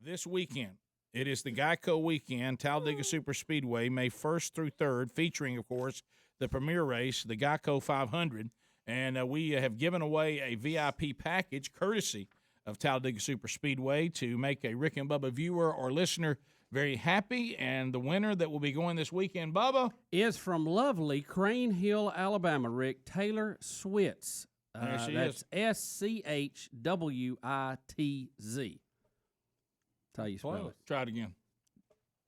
this weekend. It is the Geico weekend, Talladega Super Speedway, May 1st through 3rd, featuring, of course, the premier race, the Geico 500. And we have given away a VIP package courtesy of Talladega Super Speedway to make a Rick and Bubba viewer or listener very happy. And the winner that will be going this weekend, Bubba, is from lovely Crane Hill, Alabama, Rick, Taylor Switz. That's SCHWITZ. That's how you spell it. Try it again.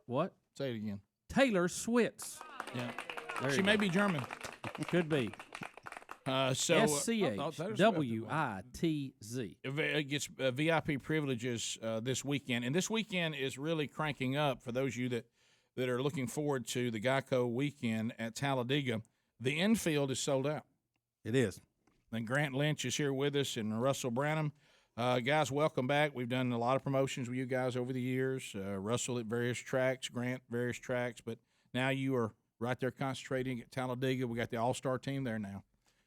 What? Say it again. Taylor Switz. Yeah. She may be German. Could be. SCHWITZ. It gets VIP privileges this weekend. And this weekend is really cranking up for those of you that are looking forward to the Geico weekend at Talladega. The Infield is sold out. It is. And Grant Lynch is here with us and Russell Branham. Guys, welcome back. We've done a lot of promotions with you guys over the years. Russell at various tracks, Grant various tracks, but now you are right there concentrating at Talladega. We got the all-star team there now,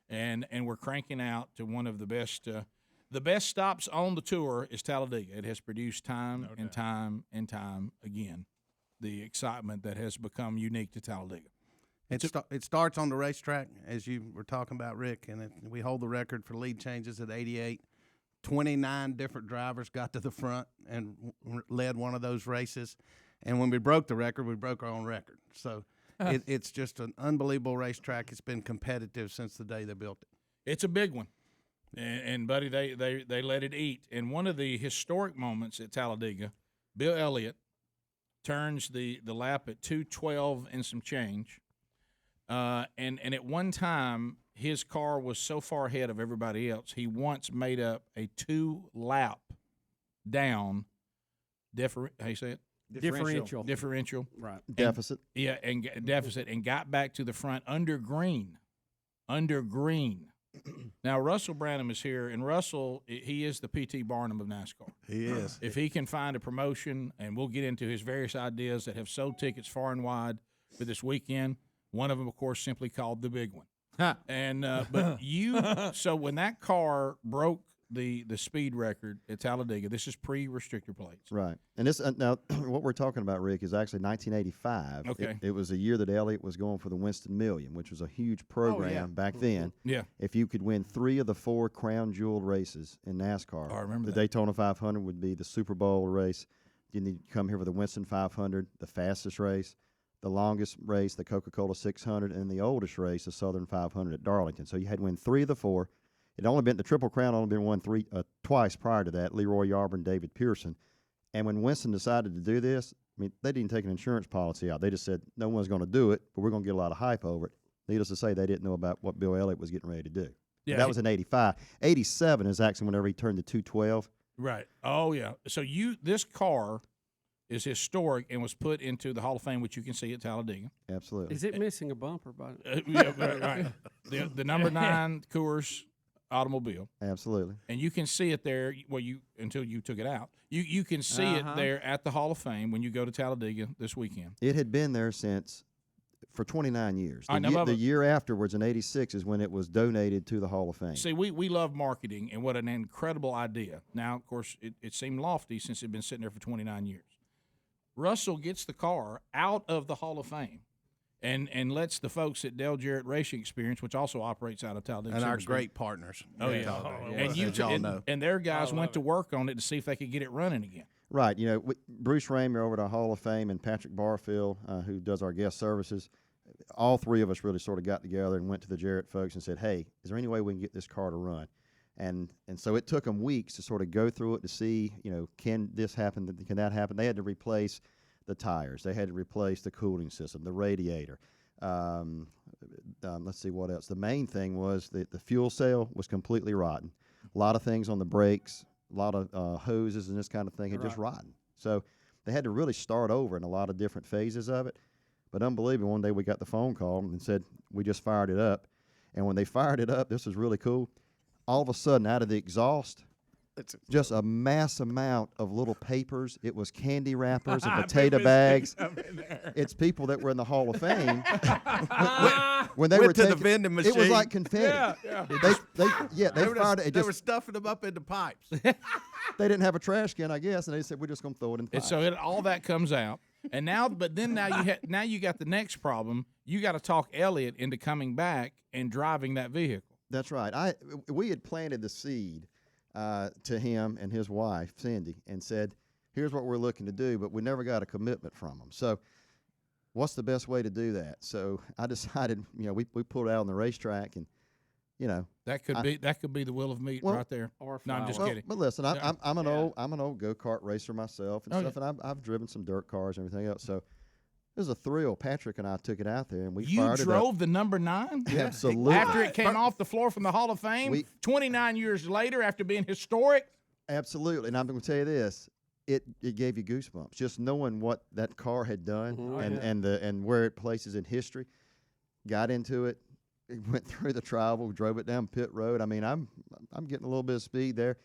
and we're cranking out to one of the best stops on the tour is Talladega. It has produced time and time and time again the excitement that has become unique to Talladega. It starts on the racetrack, as you were talking about, Rick, and we hold the record for lead changes at 88. 29 different drivers got to the front and led one of those races. And when we broke the record, we broke our own record. So it's just an unbelievable racetrack. It's been competitive since the day they built it. It's a big one. And buddy, they let it eat. And one of the historic moments at Talladega, Bill Elliott turns the lap at 2:12 and some change. And at one time, his car was so far ahead of everybody else, he once made up a 2-lap down how you say it? Differential. Right. Deficit. And deficit, and got back to the front under green. Now, Russell Branham is here, and Russell, he is the P.T. Barnum of NASCAR. He is. If he can find a promotion, and we'll get into his various ideas that have sold tickets far and wide for this weekend, one of them, of course, simply called the big one. And but so when that car broke the speed record at Talladega, this is pre-restrictor plates, right? And this now what we're talking about, Rick, is actually 1985. Okay, it was a year that Elliott was going for the Winston Million, which was a huge program back then. Yeah, if you could win 3 of the 4 crown jewel races in NASCAR, I remember the Daytona 500 would be the Super Bowl race. You need to come here for the Winston 500, the fastest race. The longest race, the Coca-Cola 600, and the oldest race, the Southern 500 at Darlington. So you had to win 3 of the 4. It only been the Triple Crown only been won twice prior to that. Leroy Yarborough and David Pearson. And when Winston decided to do this, I mean, they didn't take an insurance policy out. They just said no one's going to do it, but we're going to get a lot of hype over it. Needless to say, they didn't know about what Bill Elliott was getting ready to do. Yeah, that was in '85. '87 is actually whenever he turned to 212. Right. Oh yeah. So this car is historic and was put into the Hall of Fame, which you can see at Talladega. Absolutely. Is it missing a bumper? Yeah, right. The number 9 Coors automobile. Absolutely. And you can see it there. Well, until you took it out, you can see it there at the Hall of Fame when you go to Talladega this weekend. It had been there for 29 years. The year afterwards, in '86, is when it was donated to the Hall of Fame. See, we love marketing, and what an incredible idea. Now, of course, it seemed lofty since it had been sitting there for 29 years. Russell gets the car out of the Hall of Fame and lets the folks at Dale Jarrett Racing Experience, which also operates out of Talladega, and our great partners. Oh, yeah. And their guys went to work on it to see if they could get it running again. Right. You know, Bruce Raymer over at the Hall of Fame and Patrick Barfield, who does our guest services, all 3 of us really sort of got together and went to the Jarrett folks and said, hey, is there any way we can get this car to run? And so it took them weeks to sort of go through it to see, can this happen? Can that happen? They had to replace the tires. They had to replace the cooling system, the radiator. Let's see what else. The main thing was that the fuel cell was completely rotten. A lot of things on the brakes, a lot of hoses and this kind of thing had just rotten. So they had to really start over in a lot of different phases of it. But unbelievable, one day we got the phone call and said, we just fired it up. And when they fired it up, this was really cool. All of a sudden, out of the exhaust, just a mass amount of little papers. It was candy wrappers and potato bags. It's people that were in the Hall of Fame. when they Went were to the taking, vending it was machine. like confetti. They fired it. There were stuffing them up into pipes. They didn't have a trash can, I guess, and they said we're just going to throw it in the And pipes. so all that comes out, and now you got the next problem. You got to talk Elliott into coming back and driving that vehicle. That's right. We had planted the seed to him and his wife, Cindy, and said, here's what we're looking to do, but we never got a commitment from them. So what's the best way to do that? So I decided, we pulled out on the racetrack, and, That could be the will of meat right there. Or No, I'm just flour. kidding. But listen, Yeah. I'm an old go-kart racer myself and stuff, and I've driven some dirt cars and everything else. So it was a thrill. Patrick and I took it out there, and we You fired drove the number 9? it up. Absolutely. After it came off the floor from the Hall of Fame, 29 years later, after being historic. Absolutely. And I'm going to tell you this. It gave you goosebumps just knowing what that car had done and where it places in history. Got into it, went through the travel, drove it down pit road. I mean, I'm getting a little bit of speed there.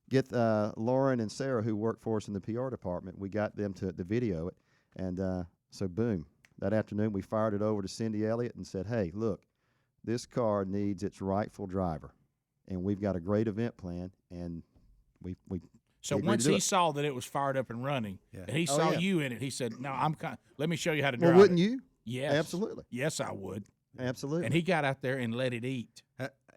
Get Lauren and Sarah, who work for us in the PR department, we got them to video it. And so, boom, that afternoon we fired it over to Cindy Elliott and said, hey, look, this car needs its rightful driver. And we've got a great event plan, and we So agreed once to do he it. saw that it was fired up and running, and he Oh, saw yeah. you in it, he said, no, let me show you how to drive Well, wouldn't it. you? Yes. Absolutely. Yes, I would. Absolutely. And he got out there and let it eat.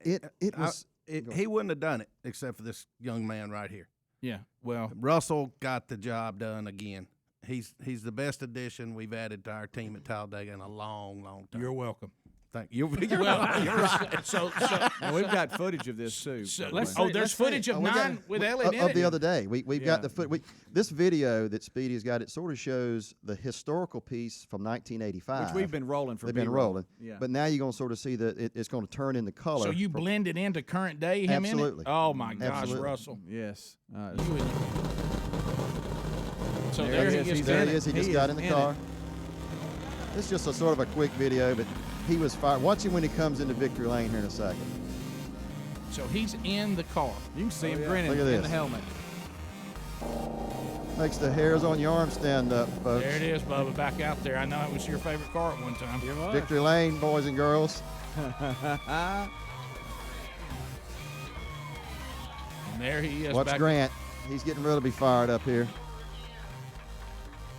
It was He wouldn't have done it except for this young man right here. Yeah, well, Russell got the job done again. He's the best addition we've added to our team at Talladega in a long, long time. you're welcome. Thank you. Well, you're right. So And we've got footage of this too. So, by the let's way. see. there's footage of we got- 9 with Elliott in of it. the other day. We've Yeah. got the foot. This video that Speedy's got, it sort of shows the historical piece from 1985. Which we've been rolling for They've been B-roll. rolling. Yeah. But now you're going to sort of see that it's going to turn into color. So you from- blend it into current day, him Absolutely. in it? Oh, my gosh, Absolutely. Russell. Yes. You and- So There there he he is. is. He's There in he it. is. He He just is got in the in it. car. It's just a sort of a quick video, but he was fired. Watch him when he comes into victory lane here in a second. So he's in the car. You can see him yeah. grinning Look at in this. the helmet. Makes the hairs on your arm stand up, folks. There it is, Bubba, back out there. I know it was your favorite car at one time. Victory lane, boys and girls. And there he is. Watch back. Grant. He's getting ready to be fired up here.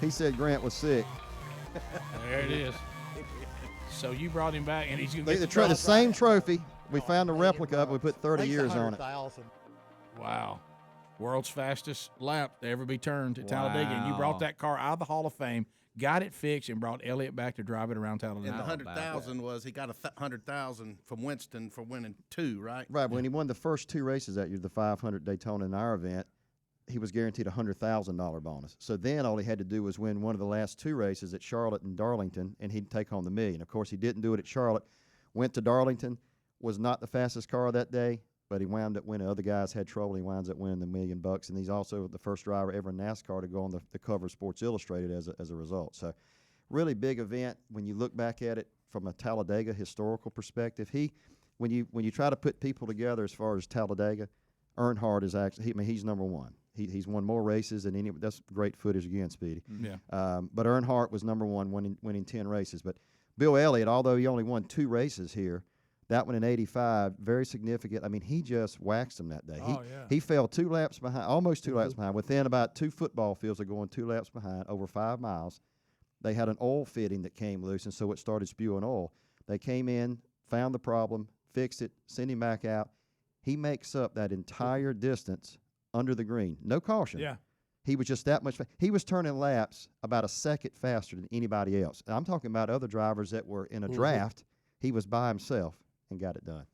He said Grant was sick. There it is. So you brought him back, and he's going to The same trophy. We found a replica of it. We put 30 years on it. Wow. World's fastest lap to ever be turned at Talladega. And you Wow. brought that car out of the Hall of Fame, got it fixed, and brought Elliott back to drive it around Talladega. And the How about 100,000 was he got 100,000 from Winston for winning 2, right? Right. When he won the first 2 races that year, the 500 Daytona and our event, he was guaranteed a $100,000 bonus. So then all he had to do was win one of the last 2 races at Charlotte and Darlington, and he'd take home the $1 million. Of course, he didn't do it at Charlotte. Went to Darlington, was not the fastest car that day, but he wound up winning. Other guys had trouble. He winds up winning the $1 million, and he's also the first driver ever in NASCAR to go on the cover of Sports Illustrated as a result. So, really big event when you look back at it from a Talladega historical perspective. When you try to put people together as far as Talladega, Earnhardt is actually. He's number 1. He's won more races than any. That's great footage again, Speedy. Yeah. But Earnhardt was number 1, winning 10 races. But Bill Elliott, although he only won 2 races here, that one in '85, very significant. I mean, he just waxed him that day. He fell 2 laps behind, almost 2 laps behind. Within about 2 football fields of going 2 laps behind, over 5 miles. They had an oil fitting that came loose, and so it started spewing oil. They came in, found the problem, fixed it, sent him back out. He makes up that entire distance under the green. No caution. Yeah. He was just that much. He was turning laps about a second faster than anybody else. And I'm talking about other drivers that were in a draft. He was by himself and got it done.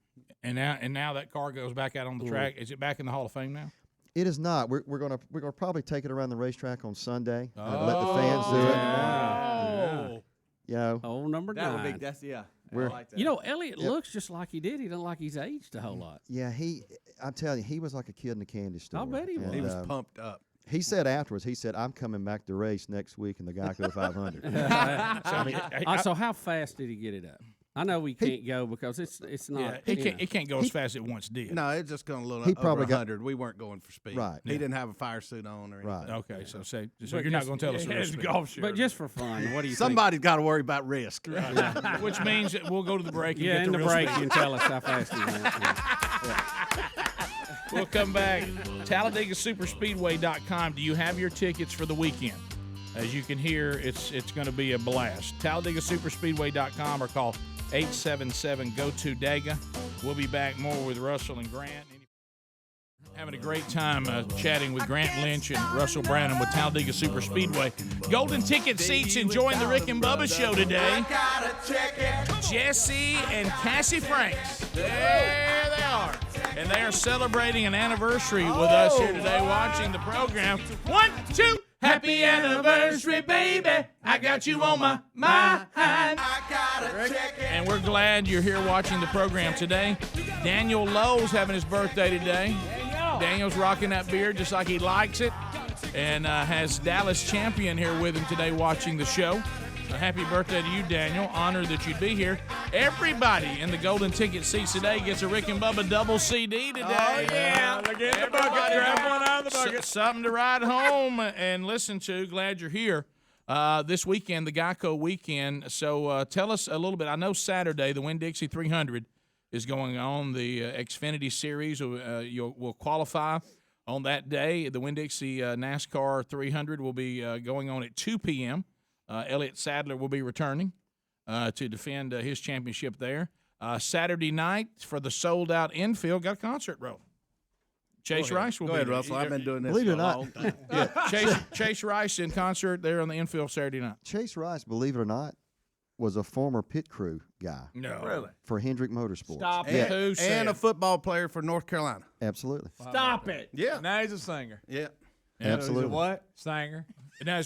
And now that car goes back out on the track. Is it back in the Hall of Fame now? It is not. We're gonna probably take it around the racetrack on Sunday. Let the fans do it. Oh. You know, Oh, number That 9. would be. That's I We're- like that. You know, Elliott looks just like he did. He doesn't like he's aged a whole lot. yeah. I'm telling you, he was like a kid in a candy store. I'll bet he was. And, He was pumped up. He said afterwards, I'm coming back to race next week in the Geico 500. So how fast did he get it up? I know we can't go because it's not. Yeah, it can't go as fast as it once did. No, it's just going a little He over probably got- 100. We weren't going for speed. Right. He didn't have a fire suit on or anything. Right. Okay, so you're not going to tell us the His recipe. golf shirt. But just for fun, what do you Somebody's got to worry about risk. Which means that we'll go to the break and think? Yeah, get in the the real break, speed. you can tell us how fast he went. We'll come back. TalladegaSuperspeedway.com. Do you have your tickets for the weekend? As you can hear, it's going to be a blast. TalladegaSuperspeedway.com or call 877-GO-TO-DAGA. We'll be back more with Russell and Grant. Having a great time chatting with Grant Lynch and Russell Branham with Talladega Super Speedway. Golden ticket seats enjoying the Rick and Bubba show today. Jesse and Cassie Franks. There they are. And they are celebrating an anniversary with us here today watching the program. 1, 2, happy anniversary, baby. I got you on my mind. And we're glad you're here watching the program today. Daniel Lowe's having his birthday today. Daniel's rocking that beard just like he likes it, and has Dallas Champion here with him today watching the show. Happy birthday to you, Daniel. Honored that you'd be here. Everybody in the golden ticket seats today gets a Rick and Bubba double CD today. Oh, yeah. They're getting the bucket. Grab one out of the bucket. Something to ride home and listen to. Glad you're here. This weekend, the Geico weekend. So tell us a little bit. I know Saturday, the Winn-Dixie 300 is going on. The Xfinity Series will qualify on that day. The Winn-Dixie NASCAR 300 will be going on at 2 p.m. Elliott Sadler will be returning to defend his championship there. Saturday night for the sold-out Infield, got a concert roll. Chase Rice will Go be ahead, there. Russell. I've been doing this Believe for it a or not. long time. Chase Rice in concert there on the Infield Saturday night. Chase Rice, believe it or not, was a former pit crew guy No. Really? for Hendrick Motorsports. Stop And, it. Who said? and a football player for North Carolina. Absolutely. Stop it. Yeah. Now he's a singer. Yeah. Absolutely. He's a what? Singer. Now,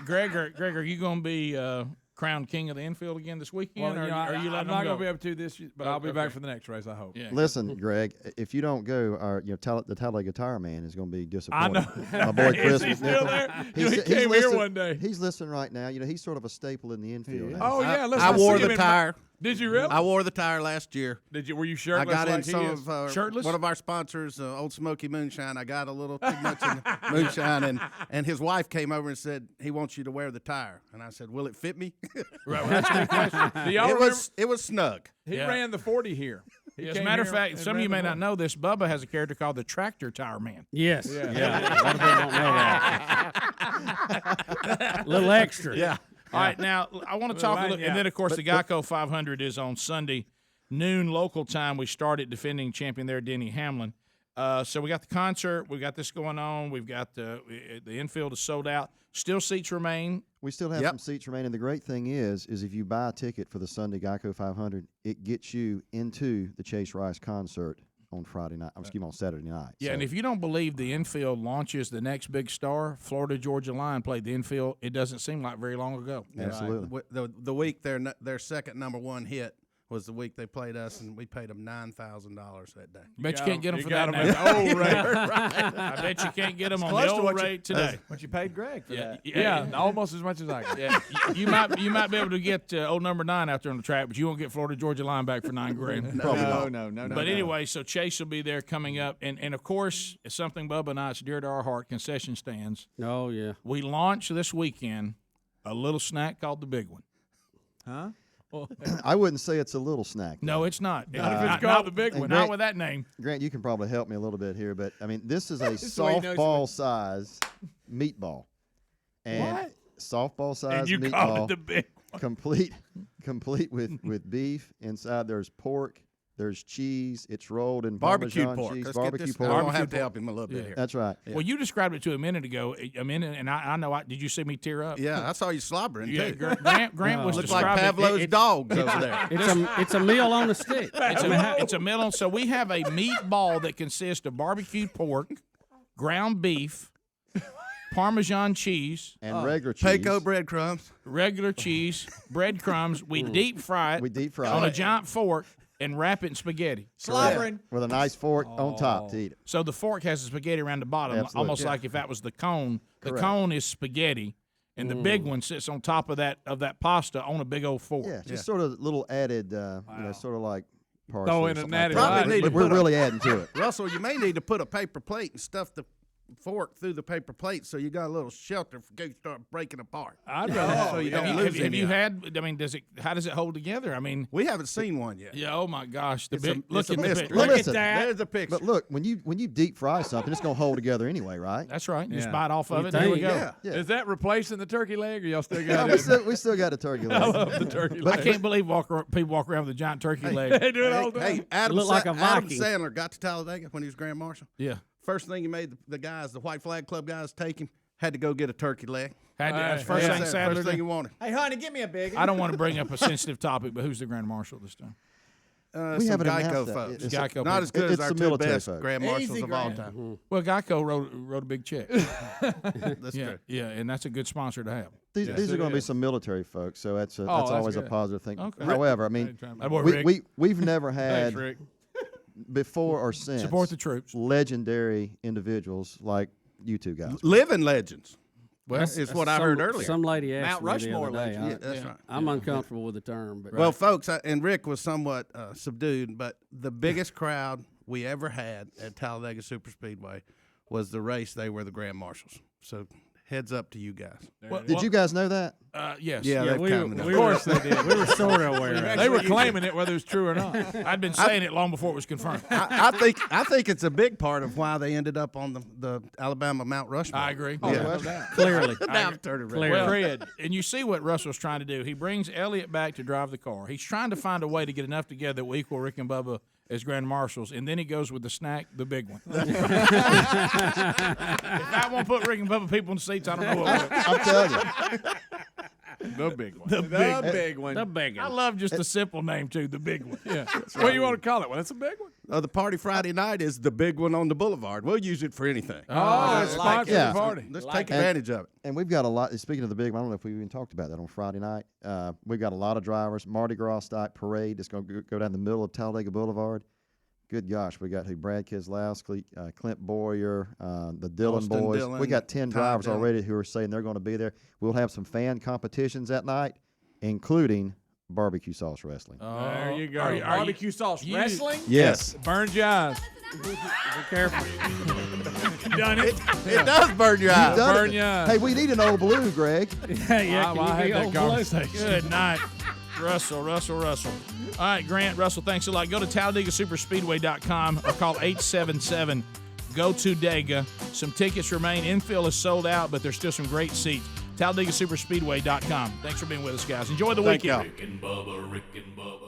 Greg, are you going to be crowned king of the Infield again this weekend? Well, or are you letting I'm them not go? going to be able to this, but I'll be back for the next race, I hope. Yeah. Listen, Greg, if you don't go, the Talladega Tire Man is going to be I disappointed. know. My boy Is Chris he still there? He's, He he's came here listening- one day. He's listening right now. He's sort of a staple in the infield. now. Oh, yeah. Listen, I I wore see him the in- tire. Did you really? I wore the tire last year. Did you? Were you I shirtless got in like some he is? of Shirtless? one of our sponsors, Old Smoky Moonshine. I got a little too much in moonshine, and his wife came over and said he wants you to wear the tire, and I said, "Will it fit me?" Right, well, that's a good question. Do y'all it remember? was snug. He Yeah. ran the 40 here. He As a came matter of here fact, and some of ran you the may not 40. know this. Bubba has a character called the Tractor Tire Man. Yes. Yeah. A lot of people don't know that. Little extra. Yeah. All right, now I want to talk a little, and then of course the Geico 500 is on Sunday, noon local time. We started defending champion there, Denny Hamlin. So we got the concert, we got this going on, we've got the infield is sold out. Still seats remain. We still have Yep. some seats remaining. The great thing is if you buy a ticket for the Sunday Geico 500, it gets you into the Chase Rice concert on Friday night. On Saturday night. Yeah, So- and if you don't believe the infield launches the next big star, Florida Georgia Line played the infield. It doesn't seem like very long ago. Absolutely. The week their second number one hit was the week they played us, and we paid them $9,000 that day. Bet you can't get them You for got that him now. at the old rate. I bet you can't get them on close the to old what you- rate today. What you paid Greg for Yeah, that. yeah. Yeah, almost as much as I got. Yeah, you might be able to get old number 9 out there on the track, but you won't get Florida Georgia Line back for $9,000. No. But anyway, so Chase will be there coming up, and of course, it's something Bubba and I, it's dear to our heart. Concession stands. Oh, yeah. We launch this weekend a little snack called the Big One. Huh? I wouldn't say it's a little snack. No, it's not. Not if it's called the Big One. Not with that name. Grant, you can probably help me a little bit here, but I mean, this is a is the way he knows softball size meatball. And What? softball size And you meatball, called it the Big One. complete with beef. Inside there's pork, there's cheese. It's rolled in Barbecue Parmesan pork. cheese. Let's Barbecue get this. pork. I'm gonna have to help him a little bit here. That's right. Well, you described it to a minute ago. And I know. Did you see me tear up? Yeah, I saw you slobbering Yeah, too. Grant was Looks like describing Pavlov's dogs over there. It's a meal on a stick. It's a middle. So we have a meatball that consists of barbecued pork, ground beef, Parmesan cheese, And regular cheese. Payco breadcrumbs. regular cheese, breadcrumbs. We deep fry it We deep fry on a it giant fork and wrap it in spaghetti. Slobbering. with a nice fork on top to eat it. So the fork has the spaghetti around the bottom, Absolutely. almost like if that was the cone. The Correct. cone is spaghetti, and the big one sits on top of that pasta on a big old fork. Yeah, just sort of little added, sort of like parsley. Throw or in a something natty like that. Probably need to We're put a- really adding to it. Russell, you may need to put a paper plate and stuff the fork through the paper plate so you got a little shelter for case you start breaking apart. I'd rather. So you don't Have lose you, have any you of it. had? I mean, how does it hold together? I mean, We haven't seen one yet. yeah. Oh my gosh, the It's big. a- Look it's a at the mystery. big. Well, Look at listen, that. There's a picture. But look, when you deep fry something, it's gonna hold together anyway, right? That's right. Just Yeah. bite off of You it. There we think? go. Yeah. Yeah. Is that replacing the turkey leg, or y'all still No, got we it? still got a turkey I leg. love the turkey I leg. can't believe people walk around with a giant turkey leg. They do it all the time. Hey, Adam, Look like a Adam Viking. Sandler got to Talladega when he was Grand Marshal. Yeah. First thing he made the guys, the White Flag Club guys, take him. Had to go get a turkey leg. That's Hey, first yeah. thing First Sandler thing did. he wanted. Hey, honey, give me a big. I don't want to bring up a sensitive topic, but who's the Grand Marshal this time? We Some haven't Geico announced that. folks. It's- Geico Not as good It's as our the two military best folks. Grand Marshals Easy, of all Grant. time. Well, Geico wrote a big check. That's yeah, true. yeah, and that's a good sponsor to have. These are it going to be is. some military folks, so that's that's always a good. positive thing. Okay. However, I mean, That boy Rick, we've never had Thanks, Rick. before or since support the troops. legendary individuals like you two guys. Living legends. Well, Is what I heard earlier. Some lady asked Mount me the Rushmore other day. legend. Yeah, that's right. I'm uncomfortable with the term, but Well, folks, and Rick was somewhat subdued, but the biggest crowd we ever had at Talladega Superspeedway was the race. They were the Grand Marshals. So heads up to you guys. Did you guys know that? Yes. Yeah, they've we, come to we know. were, we were sort of aware of it. They were claiming it, whether it's true or not. I'd been saying it long before it was confirmed. I think it's a big part of why they ended up on the Alabama Mount Rushmore. I agree. Yeah. Clearly. Now I've turned it around. Well, Fred. and you see what Russell's trying to do. He brings Elliott back to drive the car. He's trying to find a way to get enough together that will equal Rick and Bubba as Grand Marshals, and then he goes with the snack, the big one. If I won't put Rick and Bubba people in the seats, I don't know what will. I'm telling you. The big one. The big one. The big I one. love just the simple name, too, the big one. Yeah. What do you want to call it? Well, that's a big one. The party Friday night is the big one on the boulevard. We'll use it for anything. Oh, it's like sponsored it. the party. Let's Like take it. advantage of it. And we've got a lot. Speaking of the big one, I don't know if we even talked about that on Friday night. We've got a lot of drivers. Mardi Gras style parade that's going to go down the middle of Talladega Boulevard. Good gosh, we got Brad Keselowski, Clint Boyer, the Dillon Austin boys. Dillon, We got 10 Ty drivers Dillon. already who are saying they're going to be there. We'll have some fan competitions that night, including barbecue sauce wrestling. There you go. Are you- Barbecue sauce you- wrestling? Yes. Burns your eyes. Be careful. Done it. It does burn your eyes. Done burn it. your eyes. Hey, we need an old blue, Greg. Yeah, I can had you be that old blue? conversation. Good night. Russell. All right, Grant, Russell, thanks a lot. Go to TalladegaSuperspeedway.com or call 877-GO-TO-DEGA. Some tickets remain. Infield is sold out, but there's still some great seats. TalladegaSuperspeedway.com. Thanks for being with us, guys. Enjoy the Thank weekend. y'all. Rick and Bubba, Rick and Bubba.